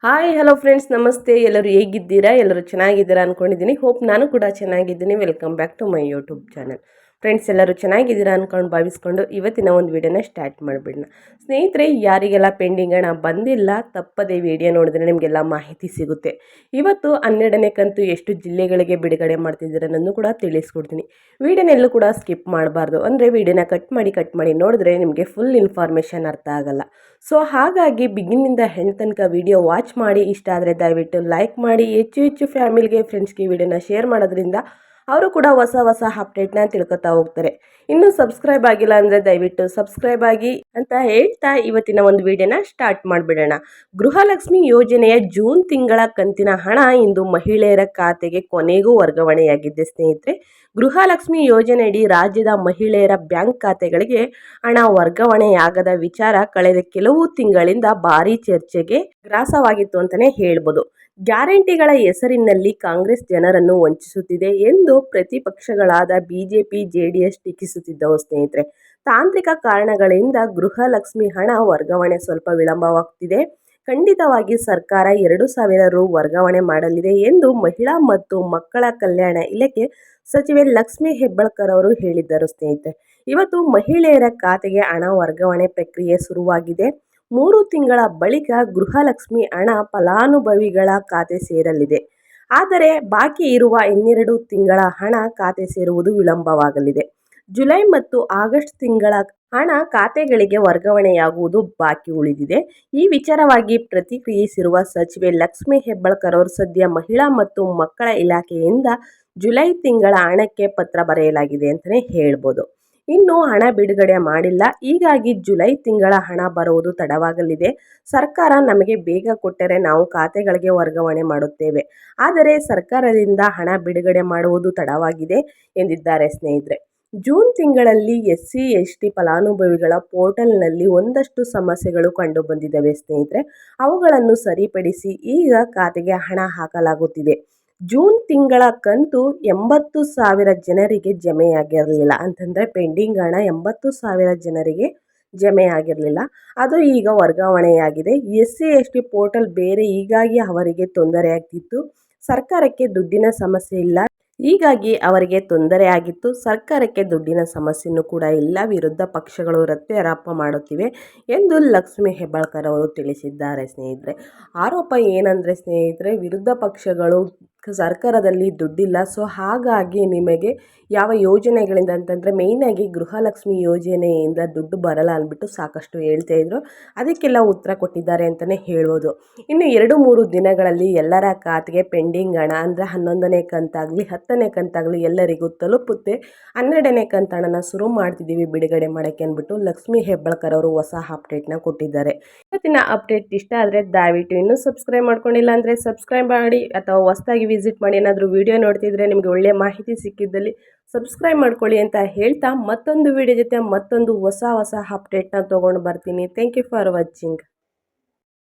Hi hello friends, ನಮಸ್ತೆ. ಎಲ್ಲರೂ ಹೇಗಿದ್ದೀರಾ? ಎಲ್ಲರೂ ಚೆನ್ನಾಗಿದ್ದೀರಾ ಅಂದ್ಕೊಂಡಿದ್ದೀನಿ. ಹೋಪ್ ನಾನು ಕೂಡ ಚೆನ್ನಾಗಿದ್ದೀನಿ. Welcome back to my YouTube channel. Friends, ಎಲ್ಲರೂ ಚೆನ್ನಾಗಿದ್ದೀರಾ ಅಂದ್ಕೊಂಡು ಭಾವಿಸ್ಕೊಂಡು ಇವತ್ತಿನ ಒಂದು ವಿಡಿಯೋನ ಸ್ಟಾರ್ಟ್ ಮಾಡಿಬಿಡೋಣ. ಸ್ನೇಹಿತರೆ, ಯಾರಿಗೆಲ್ಲ ಪೆಂಡಿಂಗ್ ಹಣ ಬಂದಿಲ್ಲ ತಪ್ಪದೇ ವಿಡಿಯೋ ನೋಡಿದ್ರೆ ನಿಮಗೆಲ್ಲ ಮಾಹಿತಿ ಸಿಗುತ್ತೆ. ಇವತ್ತು 12ನೇ ಕಂತು ಎಷ್ಟು ಜಿಲ್ಲೆಗಳಿಗೆ ಬಿಡುಗಡೆ ಮಾಡ್ತಿದ್ದೀರ ಅನ್ನೋದನ್ನು ಕೂಡ ತಿಳಿಸ್ಕೊಡ್ತೀನಿ. ವಿಡಿಯೋನೆಲ್ಲೂ ಕೂಡ ಸ್ಕಿಪ್ ಮಾಡಬಾರ್ದು. ಅಂದರೆ ವಿಡಿಯೋನ ಕಟ್ ಮಾಡಿ ನೋಡಿದ್ರೆ ನಿಮಗೆ ಫುಲ್ ಇನ್ಫಾರ್ಮೇಷನ್ ಅರ್ಥ ಆಗಲ್ಲ. ಸೊ ಹಾಗಾಗಿ ಬಿಗಿನಿಂದ ಹೆಣ್ಣು ತನಕ ವಿಡಿಯೋ ವಾಚ್ ಮಾಡಿ. ಇಷ್ಟ ಆದರೆ ದಯವಿಟ್ಟು ಲೈಕ್ ಮಾಡಿ. ಹೆಚ್ಚು ಫ್ಯಾಮಿಲಿಗೆ, ಫ್ರೆಂಡ್ಸ್ಗೆ ವಿಡಿಯೋನ ಶೇರ್ ಮಾಡೋದ್ರಿಂದ ಅವರು ಕೂಡ ಹೊಸ ಅಪ್ಡೇಟ್ನ ತಿಳ್ಕೊತಾ ಹೋಗ್ತಾರೆ. ಇನ್ನೂ ಸಬ್ಸ್ಕ್ರೈಬ್ ಆಗಿಲ್ಲ ಅಂದರೆ ದಯವಿಟ್ಟು ಸಬ್ಸ್ಕ್ರೈಬ್ ಆಗಿ ಅಂತ ಹೇಳ್ತಾ ಇವತ್ತಿನ ಒಂದು ವಿಡಿಯೋನ ಸ್ಟಾರ್ಟ್ ಮಾಡಿಬಿಡೋಣ. ಗೃಹಲಕ್ಷ್ಮಿ ಯೋಜನೆಯ ಜೂನ್ ತಿಂಗಳ ಕಂತಿನ ಹಣ ಇಂದು ಮಹಿಳೆಯರ ಖಾತೆಗೆ ಕೊನೆಗೂ ವರ್ಗಾವಣೆಯಾಗಿದೆ. ಸ್ನೇಹಿತರೆ, ಗೃಹಲಕ್ಷ್ಮಿ ಯೋಜನೆಯಡಿ ರಾಜ್ಯದ ಮಹಿಳೆಯರ ಬ್ಯಾಂಕ್ ಖಾತೆಗಳಿಗೆ ಹಣ ವರ್ಗಾವಣೆಯಾಗದ ವಿಚಾರ ಕಳೆದ ಕೆಲವು ತಿಂಗಳಿಂದ ಭಾರೀ ಚರ್ಚೆಗೆ ಗ್ರಾಸವಾಗಿತ್ತು ಅಂತಲೇ ಹೇಳ್ಬೋದು. ಗ್ಯಾರಂಟಿಗಳ ಹೆಸರಿನಲ್ಲಿ ಕಾಂಗ್ರೆಸ್ ಜನರನ್ನು ವಂಚಿಸುತ್ತಿದೆ ಎಂದು ಪ್ರತಿಪಕ್ಷಗಳಾದ ಬಿಜೆಪಿ, ಜೆಡಿಎಸ್ ಟೀಕಿಸುತ್ತಿದ್ದವು. ಸ್ನೇಹಿತರೆ, ತಾಂತ್ರಿಕ ಕಾರಣಗಳಿಂದ ಗೃಹಲಕ್ಷ್ಮಿ ಹಣ ವರ್ಗಾವಣೆ ಸ್ವಲ್ಪ ವಿಳಂಬವಾಗುತ್ತಿದೆ. ಖಂಡಿತವಾಗಿ ಸರ್ಕಾರ 2,000 ರು ವರ್ಗಾವಣೆ ಮಾಡಲಿದೆ ಎಂದು ಮಹಿಳಾ ಮತ್ತು ಮಕ್ಕಳ ಕಲ್ಯಾಣ ಇಲಾಖೆ ಸಚಿವೆ ಲಕ್ಷ್ಮಿ ಹೆಬ್ಬಾಳ್ಕರ್ ಅವರು ಹೇಳಿದ್ದರು. ಸ್ನೇಹಿತರೆ, ಇವತ್ತು ಮಹಿಳೆಯರ ಖಾತೆಗೆ ಹಣ ವರ್ಗಾವಣೆ ಪ್ರಕ್ರಿಯೆ ಶುರುವಾಗಿದೆ. 3 ತಿಂಗಳ ಬಳಿಕ ಗೃಹಲಕ್ಷ್ಮಿ ಹಣ ಫಲಾನುಭವಿಗಳ ಖಾತೆ ಸೇರಲಿದೆ. ಆದರೆ ಬಾಕಿ ಇರುವ 12 ತಿಂಗಳ ಹಣ ಖಾತೆ ಸೇರುವುದು ವಿಳಂಬವಾಗಲಿದೆ. ಜುಲೈ ಮತ್ತು ಆಗಸ್ಟ್ ತಿಂಗಳ ಹಣ ಖಾತೆಗಳಿಗೆ ವರ್ಗಾವಣೆಯಾಗುವುದು ಬಾಕಿ ಉಳಿದಿದೆ. ಈ ವಿಚಾರವಾಗಿ ಪ್ರತಿಕ್ರಿಯಿಸಿರುವ ಸಚಿವೆ ಲಕ್ಷ್ಮಿ ಹೆಬ್ಬಾಳ್ಕರ್ ಅವರು, ಸದ್ಯ ಮಹಿಳಾ ಮತ್ತು ಮಕ್ಕಳ ಇಲಾಖೆಯಿಂದ ಜುಲೈ ತಿಂಗಳ ಹಣಕ್ಕೆ ಪತ್ರ ಬರೆಯಲಾಗಿದೆ ಅಂತಲೇ ಹೇಳ್ಬೋದು. ಇನ್ನೂ ಹಣ ಬಿಡುಗಡೆ ಮಾಡಿಲ್ಲ. ಹೀಗಾಗಿ ಜುಲೈ ತಿಂಗಳ ಹಣ ಬರುವುದು ತಡವಾಗಲಿದೆ. ಸರ್ಕಾರ ನಮಗೆ ಬೇಗ ಕೊಟ್ಟರೆ ನಾವು ಖಾತೆಗಳಿಗೆ ವರ್ಗಾವಣೆ ಮಾಡುತ್ತೇವೆ. ಆದರೆ ಸರ್ಕಾರದಿಂದ ಹಣ ಬಿಡುಗಡೆ ಮಾಡುವುದು ತಡವಾಗಿದೆ ಎಂದಿದ್ದಾರೆ. ಸ್ನೇಹಿತರೆ, ಜೂನ್ ತಿಂಗಳಲ್ಲಿ SC, ST ಫಲಾನುಭವಿಗಳ ಪೋರ್ಟಲ್ನಲ್ಲಿ ಒಂದಷ್ಟು ಸಮಸ್ಯೆಗಳು ಕಂಡುಬಂದಿದ್ದಾವೆ. ಸ್ನೇಹಿತರೆ, ಅವುಗಳನ್ನು ಸರಿಪಡಿಸಿ ಈಗ ಖಾತೆಗೆ ಹಣ ಹಾಕಲಾಗುತ್ತಿದೆ. ಜೂನ್ ತಿಂಗಳ ಕಂತು 80,000 ಜನರಿಗೆ ಜಮೆಯಾಗಿರಲಿಲ್ಲ. ಅಂತಂದರೆ ಪೆಂಡಿಂಗ್ ಹಣ 80,000 ಜನರಿಗೆ ಜಮೆಯಾಗಿರಲಿಲ್ಲ. ಅದು ಈಗ ವರ್ಗಾವಣೆಯಾಗಿದೆ. SC, ST ಪೋರ್ಟಲ್ ಬೇರೆ, ಹೀಗಾಗಿ ಅವರಿಗೆ ತೊಂದರೆ ಆಗ್ತಿತ್ತು. ಸರ್ಕಾರಕ್ಕೆ ದುಡ್ಡಿನ ಸಮಸ್ಯೆ ಇಲ್ಲ, ಹೀಗಾಗಿ ಅವರಿಗೆ ತೊಂದರೆ ಆಗಿತ್ತು. ಸರ್ಕಾರಕ್ಕೆ ದುಡ್ಡಿನ ಸಮಸ್ಯೆಯೂ ಕೂಡ ಇಲ್ಲ. ವಿರೋಧ ಪಕ್ಷಗಳು ಆರೋಪ ಮಾಡುತ್ತಿವೆ ಎಂದು ಲಕ್ಷ್ಮಿ ಹೆಬ್ಬಾಳ್ಕರ್ ಅವರು ತಿಳಿಸಿದ್ದಾರೆ. ಸ್ನೇಹಿತರೆ, ಆರೋಪ ಏನಂದರೆ ಸ್ನೇಹಿತರೆ, ವಿರೋಧ ಪಕ್ಷಗಳು ಸರ್ಕಾರದಲ್ಲಿ ದುಡ್ಡಿಲ್ಲ, ಸೊ ಹಾಗಾಗಿ ನಿಮಗೆ ಯಾವ ಯೋಜನೆಗಳಿಂದ ಅಂತಂದರೆ ಮೇಯ್ನಾಗಿ ಗೃಹಲಕ್ಷ್ಮಿ ಯೋಜನೆಯಿಂದ ದುಡ್ಡು ಬರಲ್ಲ ಅಂದ್ಬಿಟ್ಟು ಸಾಕಷ್ಟು ಹೇಳ್ತಾ ಇದ್ರು. ಅದಕ್ಕೆಲ್ಲ ಉತ್ತರ ಕೊಟ್ಟಿದ್ದಾರೆ ಅಂತಲೇ ಹೇಳ್ಬೋದು. ಇನ್ನು 2-3 ದಿನಗಳಲ್ಲಿ ಎಲ್ಲರ ಖಾತೆಗೆ ಪೆಂಡಿಂಗ್ ಹಣ ಅಂದರೆ 11ನೇ ಕಂತಾಗಲಿ 10ನೇ ಕಂತಾಗಲಿ ಎಲ್ಲರಿಗೂ ತಲುಪುತ್ತೆ. 12ನೇ ಕಂತು ಹಣನ ಶುರು ಮಾಡ್ತಿದ್ದೀವಿ ಬಿಡುಗಡೆ ಮಾಡೋಕ್ಕೆ ಅಂದ್ಬಿಟ್ಟು ಲಕ್ಷ್ಮಿ ಹೆಬ್ಬಾಳ್ಕರ್ ಅವರು ಹೊಸ ಅಪ್ಡೇಟ್ನ ಕೊಟ್ಟಿದ್ದಾರೆ. ಇವತ್ತಿನ ಅಪ್ಡೇಟ್ ಇಷ್ಟ ಆದರೆ ದಯವಿಟ್ಟು ಇನ್ನೂ ಸಬ್ಸ್ಕ್ರೈಬ್ ಮಾಡ್ಕೊಂಡಿಲ್ಲ ಅಂದರೆ ಸಬ್ಸ್ಕ್ರೈಬ್ ಮಾಡಿ, ಅಥವಾ ಹೊಸದಾಗಿ ವಿಸಿಟ್ ಮಾಡಿ. ಏನಾದರೂ ವಿಡಿಯೋ ನೋಡ್ತಿದ್ರೆ ನಿಮಗೆ ಒಳ್ಳೆಯ ಮಾಹಿತಿ ಸಿಕ್ಕಿದ್ದಲ್ಲಿ ಸಬ್ಸ್ಕ್ರೈಬ್ ಮಾಡ್ಕೊಳ್ಳಿ ಅಂತ ಹೇಳ್ತಾ ಮತ್ತೊಂದು ವಿಡಿಯೋ ಜೊತೆ ಮತ್ತೊಂದು ಹೊಸ ಅಪ್ಡೇಟ್ನ ತೊಗೊಂಡು ಬರ್ತೀನಿ. Thank you for watching.